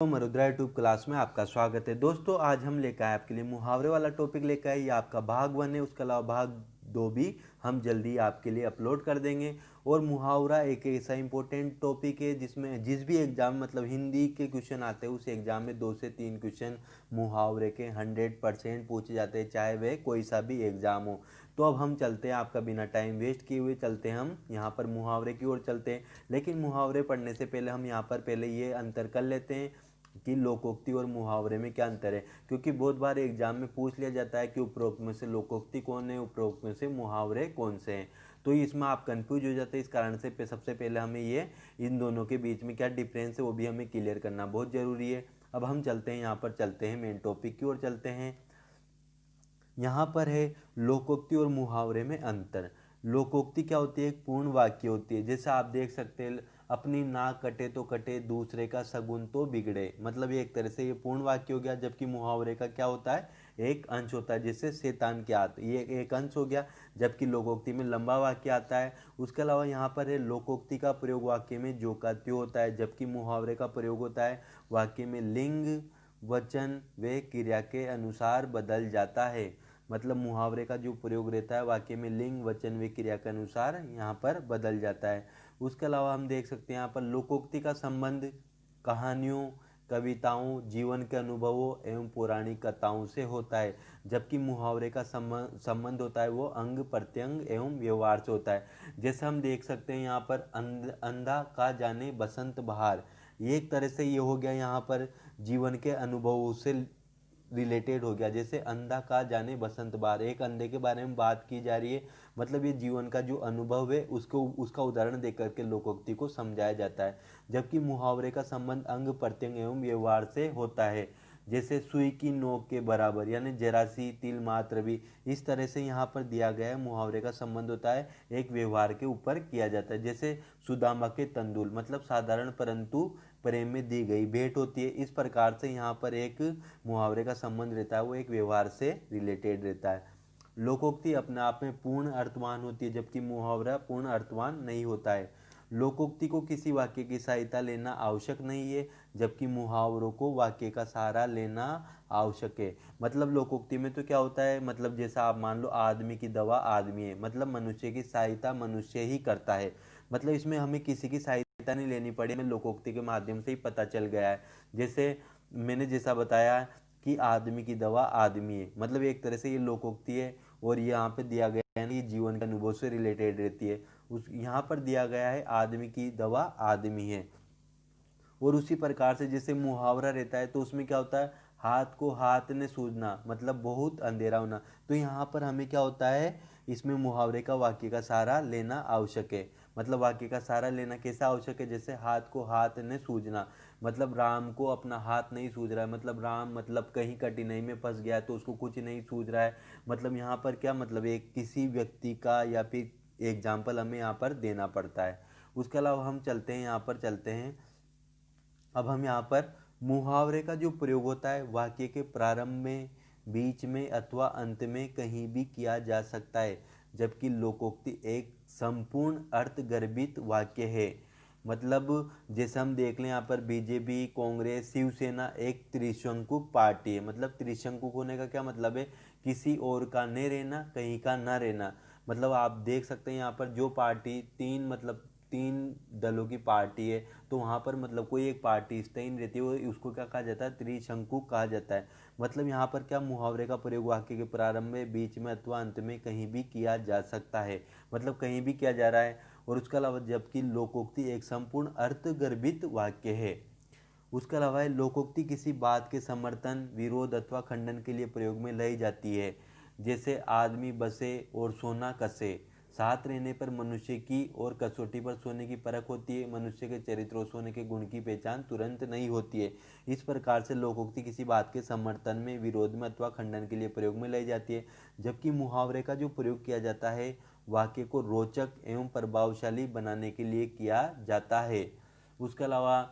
तो मरुद्रा YouTube class में आपका स्वागत है। दोस्तों आज हम लेकर आए आपके लिए मुहावरे वाला टॉपिक लेकर आए। ये आपका भाग 1 है, उसके अलावा भाग 2 भी हम जल्दी आपके लिए अपलोड कर देंगे। और मुहावरा एक ऐसा इंपॉर्टेंट टॉपिक है जिसमें जिस भी एग्जाम मतलब हिंदी के क्वेश्चन आते हैं उस एग्जाम में 2 से 3 क्वेश्चन मुहावरे के 100% पूछे जाते हैं, चाहे वह कोई सा भी एग्जाम हो। तो अब हम चलते हैं, आपका बिना टाइम वेस्ट किए हुए चलते हैं हम यहाँ पर मुहावरे की ओर चलते हैं। लेकिन मुहावरे पढ़ने से पहले हम यहाँ पर पहले ये अंतर कर लेते हैं कि लोकोक्ति और मुहावरे में क्या अंतर है, क्योंकि बहुत बार एग्जाम में पूछ लिया जाता है कि उपरोक्त में से लोकोक्ति कौन है, उपरोक्त में से मुहावरे कौन से हैं। तो इसमें आप कंफ्यूज हो जाते हैं। इस कारण से सबसे पहले हमें ये इन दोनों के बीच में क्या डिफरेंस है वो भी हमें क्लियर करना बहुत ज़रूरी है। अब हम चलते हैं, यहाँ पर चलते हैं मेन टॉपिक की ओर चलते हैं। यहाँ पर है लोकोक्ति और मुहावरे में अंतर। लोकोक्ति क्या होती है? एक पूर्ण वाक्य होती है। जैसे आप देख सकते हैं, अपनी नाक कटे तो कटे, दूसरे का सगुन तो बिगड़े। मतलब ये एक तरह से ये पूर्ण वाक्य हो गया। जबकि मुहावरे का क्या होता है? एक अंश होता है, जैसे शैतान के हाथ, ये एक अंश हो गया। जबकि लोकोक्ति में लंबा वाक्य आता है। उसके अलावा यहाँ पर है लोकोक्ति का प्रयोग वाक्य में जो का त्यों होता है, जबकि मुहावरे का प्रयोग होता है वाक्य में लिंग वचन व क्रिया के अनुसार बदल जाता है। मतलब मुहावरे का जो प्रयोग रहता है वाक्य में लिंग वचन व क्रिया के अनुसार यहाँ पर बदल जाता है। उसके अलावा हम देख सकते हैं यहाँ पर लोकोक्ति का संबंध कहानियों, कविताओं, जीवन के अनुभवों एवं पौराणिक कथाओं से होता है। जबकि मुहावरे का संबंध होता है वो अंग प्रत्यंग एवं व्यवहार से होता है। जैसे हम देख सकते हैं यहाँ पर अंधा का जाने बसंत बहार, ये एक तरह से ये हो गया यहाँ पर जीवन के अनुभवों से रिलेटेड हो गया। जैसे अंधा का जाने बसंत बहार, एक अंधे के बारे में बात की जा रही है। मतलब ये जीवन का जो अनुभव है उसको उसका उदाहरण देकर के लोकोक्ति को समझाया जाता है। जबकि मुहावरे का संबंध अंग प्रत्यंग एवं व्यवहार से होता है। जैसे सुई की नोक के बराबर, यानी जरा सी तिल मात्र भी, इस तरह से यहाँ पर दिया गया है। मुहावरे का संबंध होता है एक व्यवहार के ऊपर किया जाता है। जैसे सुदामा के तंदुल, मतलब साधारण परंतु प्रेम में दी गई भेंट होती है। इस प्रकार से यहाँ पर एक मुहावरे का संबंध रहता है वो एक व्यवहार से रिलेटेड रहता है। लोकोक्ति अपने आप में पूर्ण अर्थवान होती है, जबकि मुहावरा पूर्ण अर्थवान नहीं होता है। लोकोक्ति को किसी वाक्य की सहायता लेना आवश्यक नहीं है, जबकि मुहावरों को वाक्य का सहारा लेना आवश्यक है। मतलब लोकोक्ति में तो क्या होता है, मतलब जैसा आप मान लो आदमी की दवा आदमी है, मतलब मनुष्य की सहायता मनुष्य ही करता है। मतलब इसमें हमें किसी की सहायता नहीं लेनी पड़ी, हमें लोकोक्ति के माध्यम से ही पता चल गया है। जैसे मैंने जैसा बताया कि आदमी की दवा आदमी है, मतलब एक तरह से ये लोकोक्ति है। और यहाँ पे दिया गया है कि जीवन के अनुभव से रिलेटेड रहती है। उस यहाँ पर दिया गया है आदमी की दवा आदमी है। और उसी प्रकार से जैसे मुहावरा रहता है तो उसमें क्या होता है, हाथ को हाथ ने सूझना, मतलब बहुत अंधेरा होना। तो यहाँ पर हमें क्या होता है, इसमें मुहावरे का वाक्य का सहारा लेना आवश्यक है। मतलब वाक्य का सहारा लेना कैसा आवश्यक है, जैसे हाथ को हाथ ने सूझना, मतलब राम को अपना हाथ नहीं सूझ रहा है, मतलब राम मतलब कहीं कठिनाई में फंस गया है तो उसको कुछ नहीं सूझ रहा है। मतलब यहाँ पर क्या मतलब एक किसी व्यक्ति का या फिर एग्जाम्पल हमें यहाँ पर देना पड़ता है। उसके अलावा हम चलते हैं, यहाँ पर चलते हैं। अब हम यहाँ पर मुहावरे का जो प्रयोग होता है वाक्य के प्रारंभ में, बीच में अथवा अंत में कहीं भी किया जा सकता है। जबकि लोकोक्ति एक संपूर्ण अर्थ गर्भित वाक्य है। मतलब जैसे हम देख लें यहाँ पर बीजेपी, कांग्रेस, शिवसेना एक त्रिशंकु पार्टी है। मतलब त्रिशंकु होने का क्या मतलब है, किसी और का नहीं रहना, कहीं का ना रहना। मतलब आप देख सकते हैं यहाँ पर जो पार्टी तीन मतलब तीन दलों की पार्टी है, तो वहाँ पर मतलब कोई एक पार्टी स्थायी नहीं रहती है, उसको क्या कहा जाता है, त्रिशंकु कहा जाता है। मतलब यहाँ पर क्या मुहावरे का प्रयोग वाक्य के प्रारंभ में, बीच में अथवा अंत में कहीं भी किया जा सकता है। मतलब कहीं भी किया जा रहा है। और उसके अलावा जबकि लोकोक्ति एक संपूर्ण अर्थ गर्भित वाक्य है। उसके अलावा लोकोक्ति किसी बात के समर्थन, विरोध अथवा खंडन के लिए प्रयोग में लाई जाती है। जैसे आदमी बसे और सोना कसे, साथ रहने पर मनुष्य की और कसौटी पर सोने की परख होती है। मनुष्य के चरित्र और सोने के गुण की पहचान तुरंत नहीं होती है। इस प्रकार से लोकोक्ति किसी बात के समर्थन में, विरोध में अथवा खंडन के लिए प्रयोग में लाई जाती है। जबकि मुहावरे का जो प्रयोग किया जाता है वाक्य को रोचक एवं प्रभावशाली बनाने के लिए किया जाता है। उसके अलावा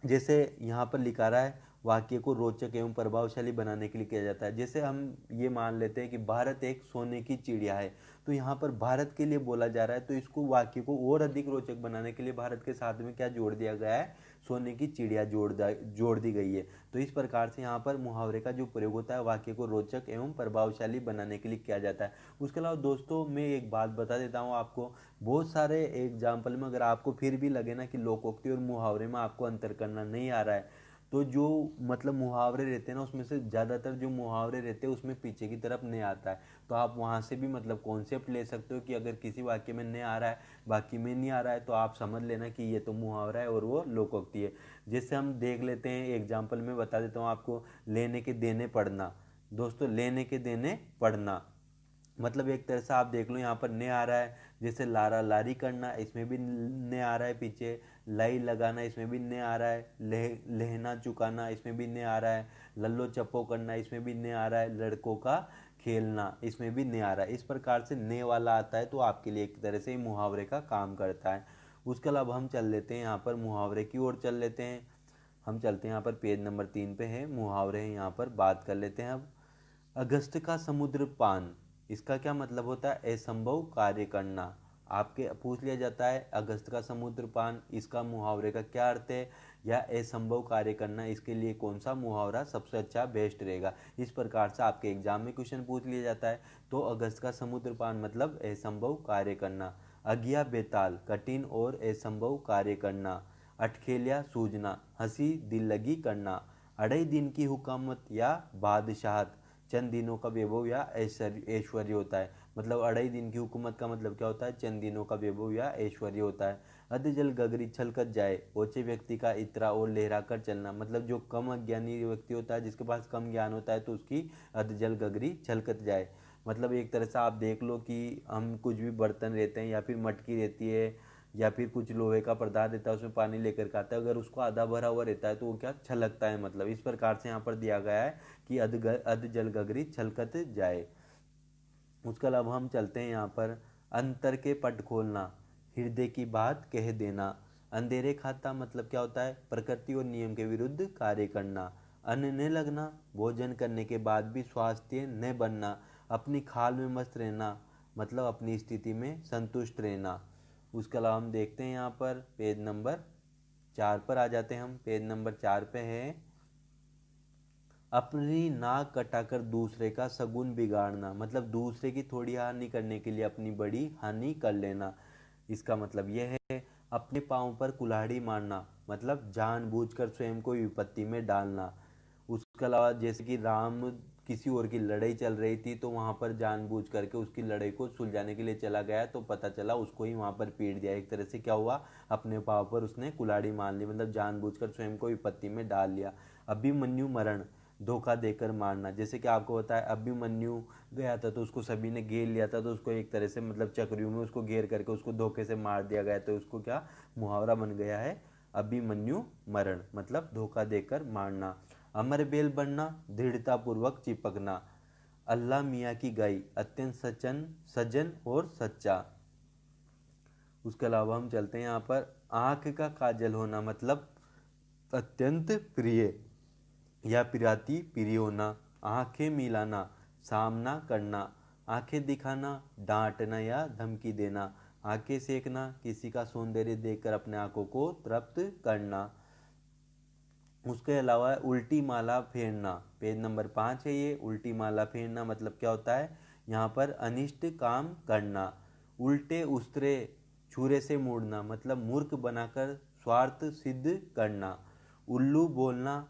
जैसे यहाँ पर लिखा रहा है वाक्य को रोचक एवं प्रभावशाली बनाने के लिए किया जाता है। जैसे हम ये मान लेते हैं कि भारत एक सोने की चिड़िया है, तो यहाँ पर भारत के लिए बोला जा रहा है, तो इसको वाक्य को और अधिक रोचक बनाने के लिए भारत के साथ में क्या जोड़ दिया गया है, सोने की चिड़िया जोड़ दी गई है। तो इस प्रकार से यहाँ पर मुहावरे का जो प्रयोग होता है वाक्य को रोचक एवं प्रभावशाली बनाने के लिए किया जाता है। उसके अलावा दोस्तों मैं एक बात बता देता हूँ आपको, बहुत सारे एग्जाम्पल में अगर आपको फिर भी लगे ना कि लोकोक्ति और मुहावरे में आपको अंतर करना नहीं आ रहा है, तो जो मतलब मुहावरे रहते हैं ना उसमें से ज़्यादातर जो मुहावरे रहते हैं उसमें पीछे की तरफ नहीं आता है, तो आप वहाँ से भी मतलब कॉन्सेप्ट ले सकते हो कि अगर किसी वाक्य में नहीं आ रहा है, बाकी में नहीं आ रहा है, तो आप समझ लेना कि ये तो मुहावरा है और वो लोकोक्ति है। जैसे हम देख लेते हैं एग्जाम्पल में बता देता हूँ आपको, लेने के देने पढ़ना। दोस्तों लेने के देने पढ़ना मतलब एक तरह से आप देख लो यहाँ पर ने आ रहा है, जैसे लारा लारी करना इसमें भी ने आ रहा है, पीछे लाई लगाना इसमें भी ने आ रहा है, लहना चुकाना इसमें भी ने आ रहा है, लल्लो चप्पो करना इसमें भी ने आ रहा है, लड़कों का खेलना इसमें भी ने आ रहा है। इस प्रकार से ने वाला आता है तो आपके लिए एक तरह से मुहावरे का काम करता है। उसके अलावा हम चल लेते हैं यहाँ पर मुहावरे की ओर चल लेते हैं। हम चलते हैं यहाँ पर पेज नंबर 3 पे है मुहावरे हैं, यहाँ पर बात कर लेते हैं अब। अगस्त का समुद्र पान, इसका क्या मतलब होता है? असंभव कार्य करना। आपके पूछ लिया जाता है अगस्त का समुद्र पान, इसका मुहावरे का क्या अर्थ है या असंभव कार्य करना, इसके लिए कौन सा मुहावरा सबसे अच्छा बेस्ट रहेगा। इस प्रकार से आपके एग्जाम में क्वेश्चन पूछ लिया जाता है। तो अगस्त का समुद्र पान मतलब असंभव कार्य करना। अज्ञा बेताल, कठिन और असंभव कार्य करना। अटखेलिया सूझना, हंसी दिल लगी करना। अढ़ाई दिन की हुकूमत या बादशाहत, चंद दिनों का वैभव या ऐश्वर्य होता है। मतलब अढ़ाई दिन की हुकूमत का मतलब क्या होता है? चंद दिनों का वैभव या ऐश्वर्य होता है। अधजल गगरी छलकत जाए, ओछे व्यक्ति का इतरा और लहरा कर चलना। मतलब जो कम अज्ञानी व्यक्ति होता है, जिसके पास कम ज्ञान होता है, तो उसकी अधजल गगरी छलकत जाए। मतलब एक तरह से आप देख लो कि हम कुछ भी बर्तन रहते हैं या फिर मटकी रहती है या फिर कुछ लोहे का पदार्थ रहता है, उसमें पानी लेकर के आता है, अगर उसको आधा भरा हुआ रहता है तो वो क्या छलकता है। मतलब इस प्रकार से यहाँ पर दिया गया है कि अध जल गगरी छलकत जाए। उसके अलावा हम चलते हैं यहाँ पर अंतर के पट खोलना, हृदय की बात कह देना। अंधेरे खाता मतलब क्या होता है? प्रकृति और नियम के विरुद्ध कार्य करना। अन्न न लगना, भोजन करने के बाद भी स्वास्थ्य न बनना। अपनी खाल में मस्त रहना मतलब अपनी स्थिति में संतुष्ट रहना। उसके अलावा हम देखते हैं यहाँ पर पेज नंबर 4 पर आ जाते हैं हम। पेज नंबर 4 पे है अपनी नाक कटाकर दूसरे का सगुन बिगाड़ना। मतलब दूसरे की थोड़ी हानि करने के लिए अपनी बड़ी हानि कर लेना। इसका मतलब यह है अपने पाँव पर कुल्हाड़ी मारना, मतलब जानबूझकर स्वयं को विपत्ति में डालना। उसके अलावा जैसे कि राम किसी और की लड़ाई चल रही थी तो वहां पर जानबूझ करके उसकी लड़ाई को सुलझाने के लिए चला गया, तो पता चला उसको ही वहां पर पीट दिया। एक तरह से क्या हुआ? अपने पाँव पर उसने कुल्हाड़ी मार ली, मतलब जानबूझकर स्वयं को विपत्ति में डाल लिया। अभिमन्यु मरण, धोखा देकर मारना। जैसे कि आपको बताया अभिमन्यु गया था तो उसको सभी ने घेर लिया था, तो उसको एक तरह से मतलब चक्रियों में उसको घेर करके उसको धोखे से मार दिया गया, तो उसको क्या मुहावरा बन गया है अभिमन्यु मरण, मतलब धोखा देकर मारना। अमर बेल बनना, दृढ़ता पूर्वक चिपकना। अल्लाह मियाँ की गाय, अत्यंत सज्जन सज्जन और सच्चा। उसके अलावा हम चलते हैं यहाँ पर आंख का काजल होना, मतलब अत्यंत प्रिय या पिराती प्रिय होना। आंखें मिलाना, सामना करना। आंखें दिखाना, डांटना या धमकी देना। आंखें सेकना, किसी का सौंदर्य देखकर अपने आंखों को तृप्त करना। उसके अलावा उल्टी माला फेरना, पेज नंबर 5 है ये। उल्टी माला फेरना मतलब क्या होता है? यहाँ पर अनिष्ट काम करना। उल्टे उस्तरे छुरे से मुड़ना, मतलब मूर्ख बनाकर स्वार्थ सिद्ध करना। उल्लू बोलना,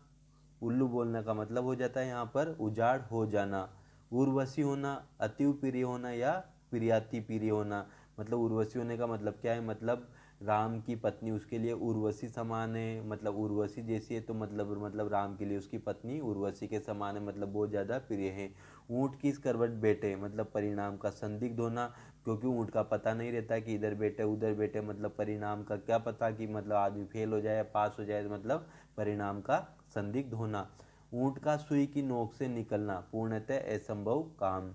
उल्लू बोलने का मतलब हो जाता है यहाँ पर उजाड़ हो जाना। उर्वशी होना, अति प्रिय होना या प्रियाति प्रिय होना। मतलब उर्वशी होने का मतलब क्या है? मतलब राम की पत्नी उसके लिए उर्वशी समान है, मतलब उर्वशी जैसी है, तो मतलब राम के लिए उसकी पत्नी उर्वशी के समान है, मतलब बहुत ज़्यादा प्रिय है। ऊँट किस करवट बैठे, मतलब परिणाम का संदिग्ध होना, क्योंकि ऊँट का पता नहीं रहता कि इधर बैठे उधर बैठे, मतलब परिणाम का क्या पता कि मतलब आदमी फेल हो जाए या पास हो जाए, मतलब परिणाम का संदिग्ध होना। ऊँट का सुई की नोक से निकलना, पूर्णतः असंभव काम।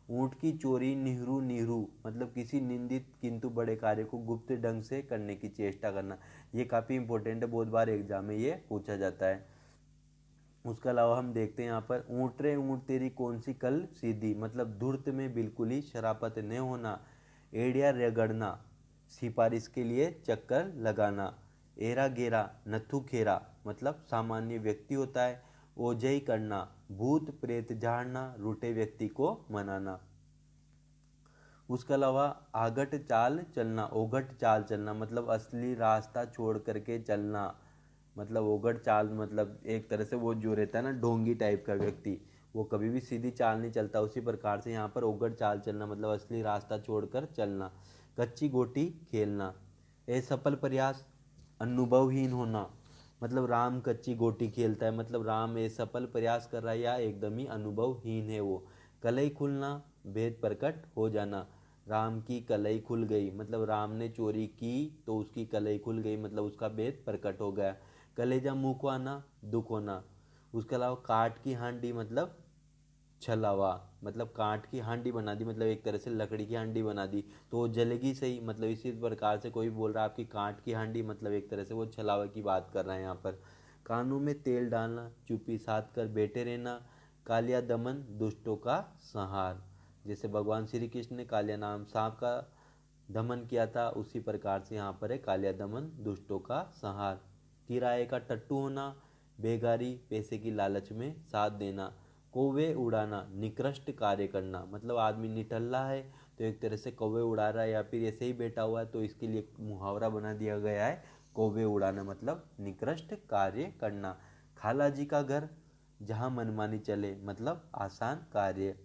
ऊँट की चोरी निहरू निहरू, मतलब किसी निंदित किंतु बड़े कार्य को गुप्त ढंग से करने की चेष्टा करना। ये काफ़ी इंपॉर्टेंट है, बहुत बार एग्जाम में ये पूछा जाता है। उसके अलावा हम देखते हैं यहाँ पर ऊँट रे ऊँट तेरी कौन सी कल सीधी, मतलब धूर्त में बिल्कुल ही शराफत न होना। एड़िया रगड़ना, सिफारिश के लिए चक्कर लगाना। एरा गेरा नथु खेरा मतलब सामान्य व्यक्ति होता है। ओझई करना भूत प्रेत झाड़ना, रूठे व्यक्ति को मनाना। उसके अलावा आगट चाल चलना, ओघट चाल चलना मतलब असली रास्ता छोड़ करके चलना। मतलब ओघट चाल मतलब एक तरह से वो जो रहता है ना ढोंगी टाइप का व्यक्ति, वो कभी भी सीधी चाल नहीं चलता, उसी प्रकार से यहाँ पर ओघट चाल चलना मतलब असली रास्ता छोड़कर चलना। कच्ची गोटी खेलना, असफल प्रयास अनुभवहीन होना मतलब राम कच्ची गोटी खेलता है, मतलब राम असफल प्रयास कर रहा है या एकदम ही अनुभवहीन है वो। कलई खुलना भेद प्रकट हो जाना, राम की कलई खुल गई मतलब राम ने चोरी की तो उसकी कलई खुल गई मतलब उसका भेद प्रकट हो गया। कलेजा मुंह को आना दुख होना। उसके अलावा काठ की हांडी मतलब छलावा, मतलब काठ की हांडी बना दी मतलब एक तरह से लकड़ी की हांडी बना दी तो वो जलेगी सही, मतलब इसी प्रकार से कोई बोल रहा है आपकी काठ की हांडी मतलब एक तरह से वो छलावा की बात कर रहे हैं यहाँ पर। कानों में तेल डालना चुप्पी साध कर बैठे रहना। कालिया दमन दुष्टों का संहार, जैसे भगवान श्री कृष्ण ने कालिया नाम सांप का दमन किया था उसी प्रकार से यहाँ पर है कालिया दमन दुष्टों का संहार। किराए का टट्टू होना बेगारी पैसे की लालच में साथ देना। कौवे उड़ाना निकृष्ट कार्य करना, मतलब आदमी निठल्ला है तो एक तरह से कौवे उड़ा रहा है या फिर ऐसे ही बैठा हुआ है तो इसके लिए मुहावरा बना दिया गया है कौवे उड़ाना मतलब निकृष्ट कार्य करना। खाला जी का घर जहाँ मनमानी चले मतलब आसान कार्य।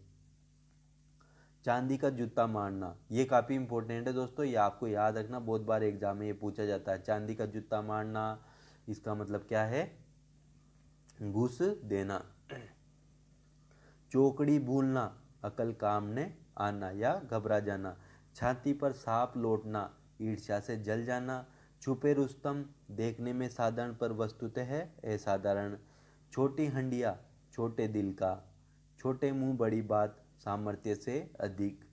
चांदी का जूता मारना, ये काफ़ी इंपॉर्टेंट है दोस्तों, ये आपको याद रखना, बहुत बार एग्जाम में ये पूछा जाता है। चांदी का जूता मारना इसका मतलब क्या है, घूस देना। चौकड़ी भूलना अकल काम ने आना या घबरा जाना। छाती पर सांप लौटना ईर्ष्या से जल जाना। छुपे रुस्तम देखने में साधारण पर वस्तुतः है असाधारण। छोटी हंडिया छोटे दिल का, छोटे मुंह बड़ी बात सामर्थ्य से अधिक।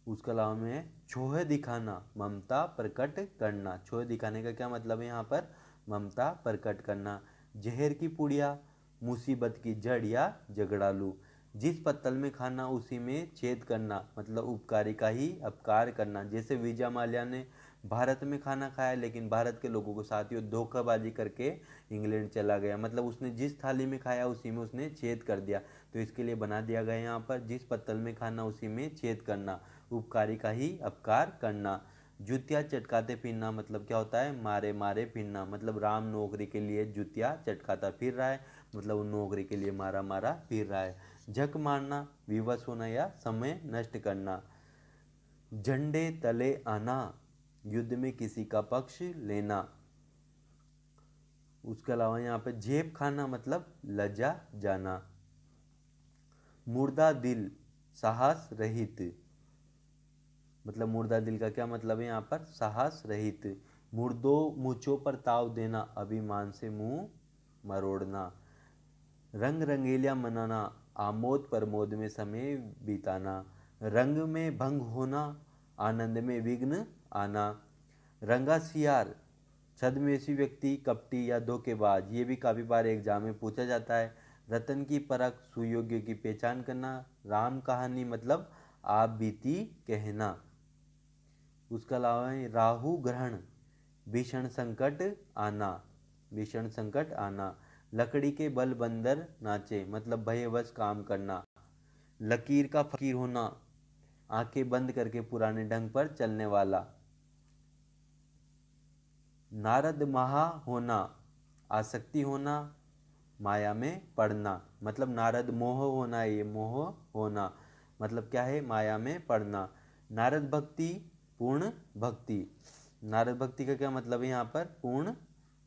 उसके अलावा में छोह दिखाना ममता प्रकट करना, छोह दिखाने का क्या मतलब है यहाँ पर, ममता प्रकट करना। जहर की पुड़िया मुसीबत की जड़ या झगड़ालू, जिस पत्तल में खाना उसी में छेद करना मतलब उपकारी का ही अपकार करना। जैसे विजय माल्या ने भारत में खाना खाया लेकिन भारत के लोगों को साथियों धोखाबाजी करके इंग्लैंड चला गया, मतलब उसने जिस थाली में खाया उसी में उसने छेद कर दिया, तो इसके लिए बना दिया गया यहाँ पर जिस पत्तल में खाना उसी में छेद करना, उपकारी का ही अपकार करना। जुतिया चटकाते फिरना मतलब क्या होता है, मारे मारे फिरना, मतलब राम नौकरी के लिए जुतिया चटकाता फिर रहा है मतलब वो नौकरी के लिए मारा मारा फिर रहा है। झक मारना विवश होना या समय नष्ट करना। झंडे तले आना युद्ध में किसी का पक्ष लेना। उसके अलावा यहाँ पे झेप खाना मतलब लज्जा जाना। मुर्दा दिल साहस रहित, मतलब मुर्दा दिल का क्या मतलब है यहाँ पर, साहस रहित। मुर्दो मूछों पर ताव देना अभिमान से मुंह मरोड़ना। रंग रंगेलिया मनाना आमोद प्रमोद में समय बिताना। रंग में भंग होना आनंद में विघ्न आना। रंगा सियार छद्मवेशी व्यक्ति कपटी या धोखेबाज, ये भी काफ़ी बार एग्जाम में पूछा जाता है। रतन की परख सुयोग्य की पहचान करना। राम कहानी मतलब आप बीती कहना। उसके अलावा राहु ग्रहण भीषण संकट आना, भीषण संकट आना। लकड़ी के बल बंदर नाचे मतलब भयवश काम करना। लकीर का फकीर होना आंखें बंद करके पुराने ढंग पर चलने वाला। नारद महा होना आसक्ति होना माया में पड़ना, मतलब नारद मोह होना, ये मोह होना मतलब क्या है, माया में पड़ना। नारद भक्ति पूर्ण भक्ति, नारद भक्ति का क्या मतलब है यहाँ पर, पूर्ण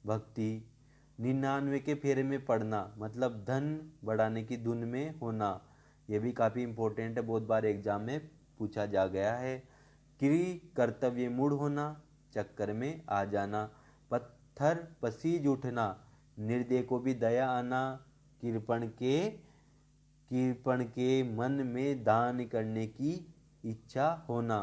भक्ति। 99 के फेरे में पड़ना मतलब धन बढ़ाने की धुन में होना, ये भी काफ़ी इंपॉर्टेंट है, बहुत बार एग्जाम में पूछा जा गया है। क्रि कर्तव्य मूड होना चक्कर में आ जाना। पत्थर पसीज उठना निर्दय को भी दया आना। कृपण के मन में दान करने की इच्छा होना।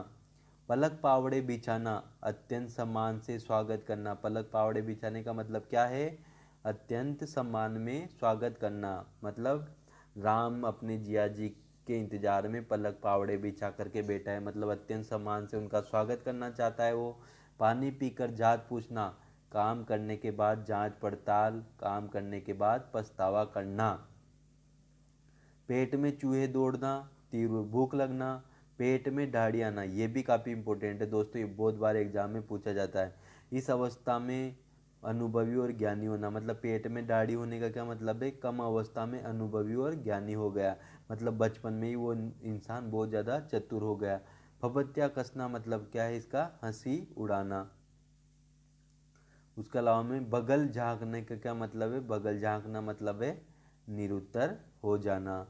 पलक पावड़े बिछाना अत्यंत सम्मान से स्वागत करना, पलक पावड़े बिछाने का मतलब क्या है, अत्यंत सम्मान में स्वागत करना, मतलब राम अपने जिया जी के इंतजार में पलक पावड़े बिछा करके बैठा है, मतलब अत्यंत सम्मान से उनका स्वागत करना चाहता है वो। पानी पीकर जात पूछना काम करने के बाद जांच पड़ताल, काम करने के बाद पछतावा करना। पेट में चूहे दौड़ना, तीव्र भूख लगना, पेट में दाढ़ी आना, ये भी काफ़ी इंपॉर्टेंट है दोस्तों, ये बहुत बार एग्जाम में पूछा जाता है। इस अवस्था में अनुभवी और ज्ञानी होना, मतलब पेट में दाढ़ी होने का क्या मतलब है, कम अवस्था में अनुभवी और ज्ञानी हो गया, मतलब बचपन में ही वो इंसान बहुत ज़्यादा चतुर हो गया। फबत्या कसना मतलब क्या है इसका, हंसी उड़ाना। उसके अलावा में बगल झांकने का क्या मतलब है, बगल झांकना मतलब है निरुत्तर हो जाना।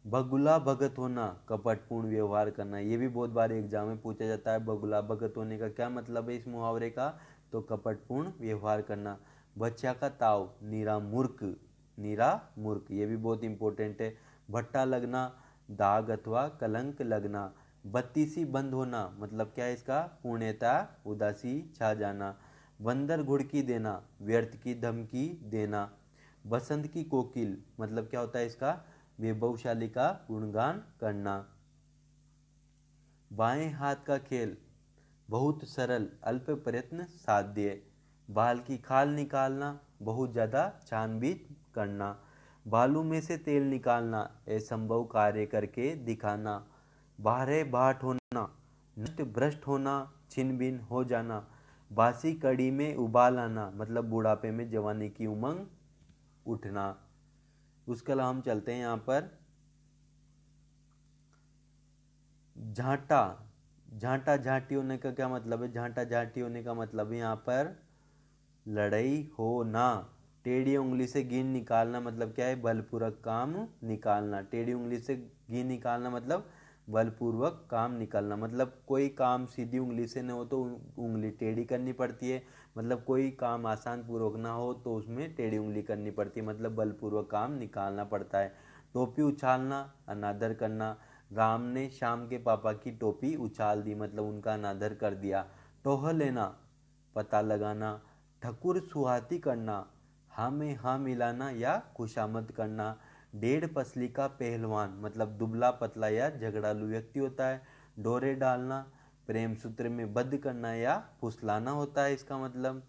बगुला भगत होना, कपटपूर्ण व्यवहार करना, ये भी बहुत बार एग्जाम में पूछा जाता है। बगुला भगत होने का क्या मतलब है इस मुहावरे का, तो कपटपूर्ण व्यवहार करना। बच्चा का ताव, नीरा मूर्ख, नीरा मूर्ख, ये भी बहुत इंपॉर्टेंट है। भट्टा लगना, दाग अथवा कलंक लगना। बत्ती सी बंद होना मतलब क्या है इसका, पूर्णता उदासी छा जाना। बंदर घुड़की देना, व्यर्थ की धमकी देना। बसंत की कोकिल मतलब क्या होता है इसका, वैभवशाली का गुणगान करना। बाएं हाथ का खेल, बहुत सरल अल्प प्रयत्न साध्य। बाल की खाल निकालना, बहुत ज़्यादा छानबीन करना। बालू में से तेल निकालना, असंभव कार्य करके दिखाना। बाहरे बाट होना, नष्ट भ्रष्ट होना, छिन भिन हो जाना। बासी कड़ी में उबाल आना मतलब बुढ़ापे में जवानी की उमंग उठना। उसके अलावा हम चलते हैं यहाँ पर झांटा, झांटा झांटी होने का क्या मतलब है, झांटा झांटी होने का मतलब है यहाँ पर लड़ाई हो ना। टेढ़ी उंगली से घी निकालना मतलब क्या है, बलपूर्वक काम निकालना। टेढ़ी उंगली से घी निकालना मतलब बलपूर्वक काम निकालना, मतलब कोई काम सीधी उंगली से न हो तो उंगली टेढ़ी करनी पड़ती है, मतलब कोई काम आसान पूर्वक ना हो तो उसमें टेढ़ी उंगली करनी पड़ती है, मतलब बलपूर्वक काम निकालना पड़ता है। टोपी उछालना, अनादर करना। राम ने श्याम के पापा की टोपी उछाल दी मतलब उनका अनादर कर दिया। टोह लेना, पता लगाना। ठकुर सुहाती करना, हाँ में हाँ मिलाना या खुशामद करना। डेढ़ पसली का पहलवान मतलब दुबला पतला या झगड़ालू व्यक्ति होता है। डोरे डालना, प्रेम सूत्र में बद्ध करना या फुसलाना होता है इसका मतलब।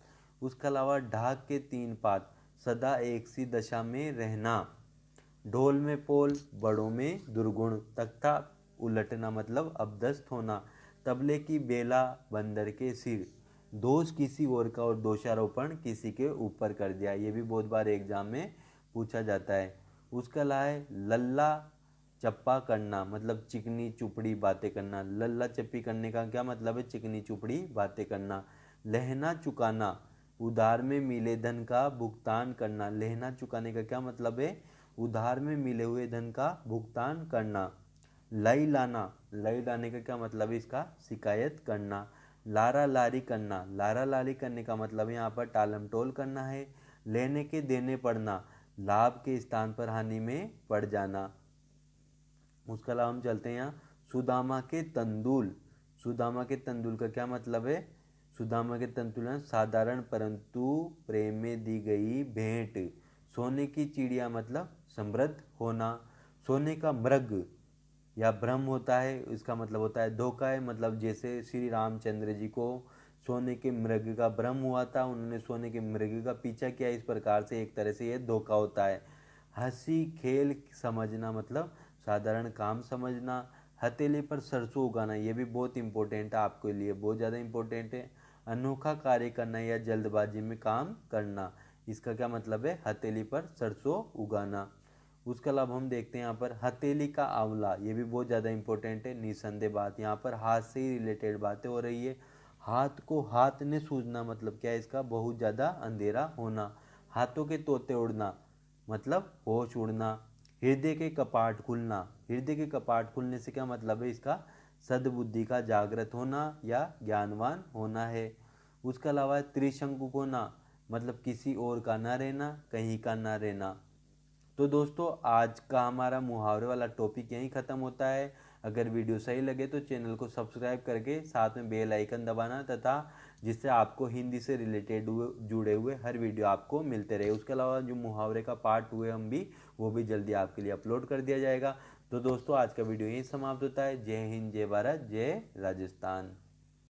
उसके अलावा ढाक के तीन पात, सदा एक सी दशा में रहना। ढोल में पोल, बड़ों में दुर्गुण। तख्ता उलटना मतलब अपदस्थ होना। तबले की बेला, बंदर के सिर। दोष किसी और का और दोषारोपण किसी के ऊपर कर दिया, ये भी बहुत बार एग्जाम में पूछा जाता है। उसका अलावा है लल्ला चप्पा करना मतलब चिकनी चुपड़ी बातें करना। लल्ला चप्पी करने का क्या मतलब है, चिकनी चुपड़ी बातें करना। लहना चुकाना, उधार में मिले धन का भुगतान करना। लहना चुकाने का क्या मतलब है, उधार में मिले हुए धन का भुगतान करना। लई लाना, लई लाने का क्या मतलब है इसका, शिकायत करना। लारा लारी करना, लारा लारी करने का मतलब यहाँ पर टालम टोल करना है। लेने के देने पड़ना, लाभ के स्थान पर हानि में पड़ जाना। उसके अलावा हम चलते हैं यहाँ सुदामा के तंदुल। सुदामा के तंदुल का क्या मतलब है, सुदामा के तंतुल साधारण परंतु प्रेम में दी गई भेंट। सोने की चिड़िया मतलब समृद्ध होना। सोने का मृग या भ्रम होता है, इसका मतलब होता है धोखा है, मतलब जैसे श्री रामचंद्र जी को सोने के मृग का भ्रम हुआ था, उन्होंने सोने के मृग का पीछा किया, इस प्रकार से एक तरह से ये धोखा होता है। हंसी खेल समझना मतलब साधारण काम समझना। हथेली पर सरसों उगाना, ये भी बहुत इंपॉर्टेंट है आपके लिए, बहुत ज़्यादा इंपॉर्टेंट है। अनोखा कार्य करना या जल्दबाजी में काम करना, इसका क्या मतलब है, हथेली पर सरसों उगाना। उसके अलावा हम देखते हैं यहाँ पर हथेली का आंवला, ये भी बहुत ज़्यादा इंपॉर्टेंट है, निसंदेह बात, यहाँ पर हाथ से ही रिलेटेड बातें हो रही है। हाथ को हाथ ने सूझना मतलब क्या है इसका, बहुत ज़्यादा अंधेरा होना। हाथों के तोते उड़ना मतलब होश उड़ना। हृदय के कपाट खुलना, हृदय के कपाट खुलने से क्या मतलब है इसका, सद्बुद्धि का जागृत होना या ज्ञानवान होना है। उसके अलावा त्रिशंकु होना मतलब किसी और का ना रहना, कहीं का ना रहना। तो दोस्तों आज का हमारा मुहावरे वाला टॉपिक यहीं ख़त्म होता है। अगर वीडियो सही लगे तो चैनल को सब्सक्राइब करके साथ में बेल आइकन दबाना, तथा जिससे आपको हिंदी से रिलेटेड जुड़े हुए हर वीडियो आपको मिलते रहे। उसके अलावा जो मुहावरे का पार्ट हुए हम भी वो भी जल्दी आपके लिए अपलोड कर दिया जाएगा। तो दोस्तों आज का वीडियो यहीं समाप्त होता है। जय हिंद, जय भारत, जय राजस्थान।